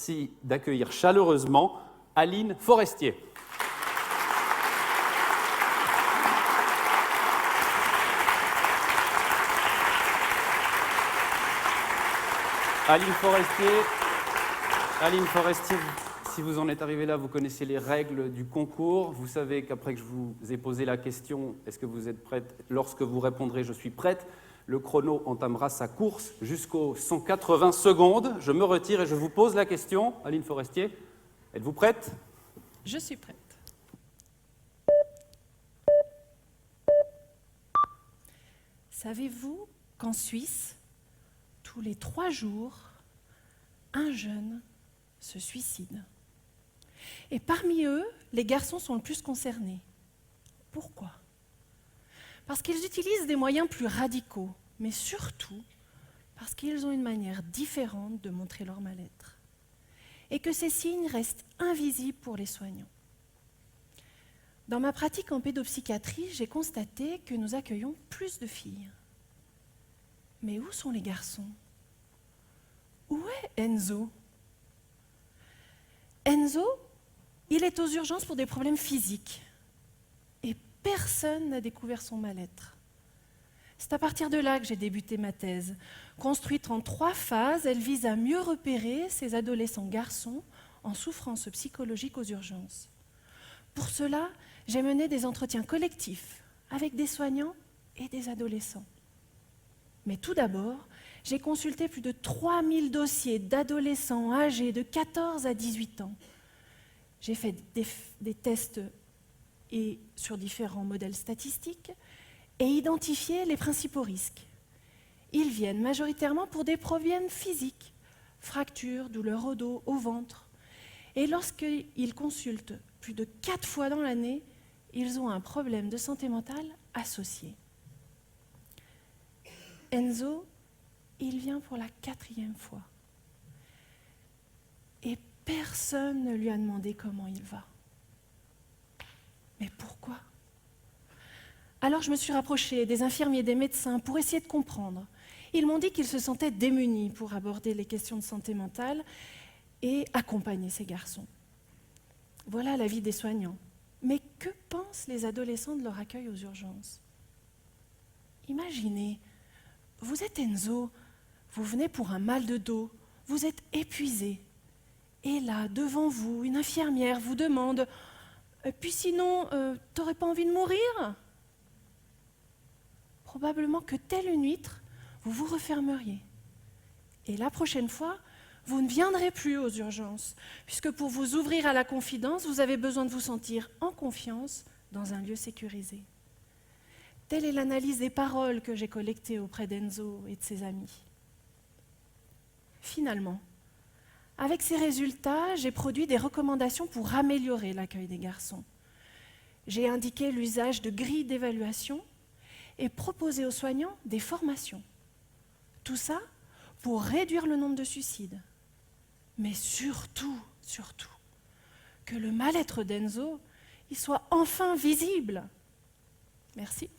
Merci d'accueillir chaleureusement Aline Forestier. Aline Forestier, si vous en êtes arrivé là, vous connaissez les règles du concours. Vous savez qu'après que je vous ai posé la question, est-ce que vous êtes prête? Lorsque vous répondrez « je suis prête », le chrono entamera sa course jusqu'aux 180 secondes. Je me retire et je vous pose la question. Aline Forestier, êtes-vous prête? Je suis prête. Savez-vous qu'en Suisse, tous les 3 jours, un jeune se suicide? Et parmi eux, les garçons sont le plus concernés. Pourquoi? Parce qu'ils utilisent des moyens plus radicaux, mais surtout parce qu'ils ont une manière différente de montrer leur mal-être. Et que ces signes restent invisibles pour les soignants. Dans ma pratique en pédopsychiatrie, j'ai constaté que nous accueillons plus de filles. Mais où sont les garçons? Où est Enzo? Enzo, il est aux urgences pour des problèmes physiques. Et personne n'a découvert son mal-être. C'est à partir de là que j'ai débuté ma thèse. Construite en 3 phases, elle vise à mieux repérer ces adolescents garçons en souffrance psychologique aux urgences. Pour cela, j'ai mené des entretiens collectifs avec des soignants et des adolescents. Mais tout d'abord, j'ai consulté plus de 3000 dossiers d'adolescents âgés de 14 à 18 ans. J'ai fait des tests sur différents modèles statistiques et identifié les principaux risques. Ils viennent majoritairement pour des problèmes physiques, fractures, douleurs au dos, au ventre. Et lorsqu'ils consultent plus de 4 fois dans l'année, ils ont un problème de santé mentale associé. Enzo, il vient pour la 4e fois. Et personne ne lui a demandé comment il va. Mais pourquoi? Alors je me suis rapprochée des infirmiers, des médecins pour essayer de comprendre. Ils m'ont dit qu'ils se sentaient démunis pour aborder les questions de santé mentale et accompagner ces garçons. Voilà l'avis des soignants. Mais que pensent les adolescents de leur accueil aux urgences? Imaginez, vous êtes Enzo, vous venez pour un mal de dos, vous êtes épuisé. Et là, devant vous, une infirmière vous demande « Puis sinon, t'aurais pas envie de mourir ?» Probablement que telle une huître, vous vous refermeriez. Et la prochaine fois, vous ne viendrez plus aux urgences, puisque pour vous ouvrir à la confidence, vous avez besoin de vous sentir en confiance dans un lieu sécurisé. Telle est l'analyse des paroles que j'ai collectées auprès d'Enzo et de ses amis. Finalement, avec ces résultats, j'ai produit des recommandations pour améliorer l'accueil des garçons. J'ai indiqué l'usage de grilles d'évaluation et proposé aux soignants des formations. Tout ça pour réduire le nombre de suicides. Mais surtout, que le mal-être d'Enzo, il soit enfin visible. Merci.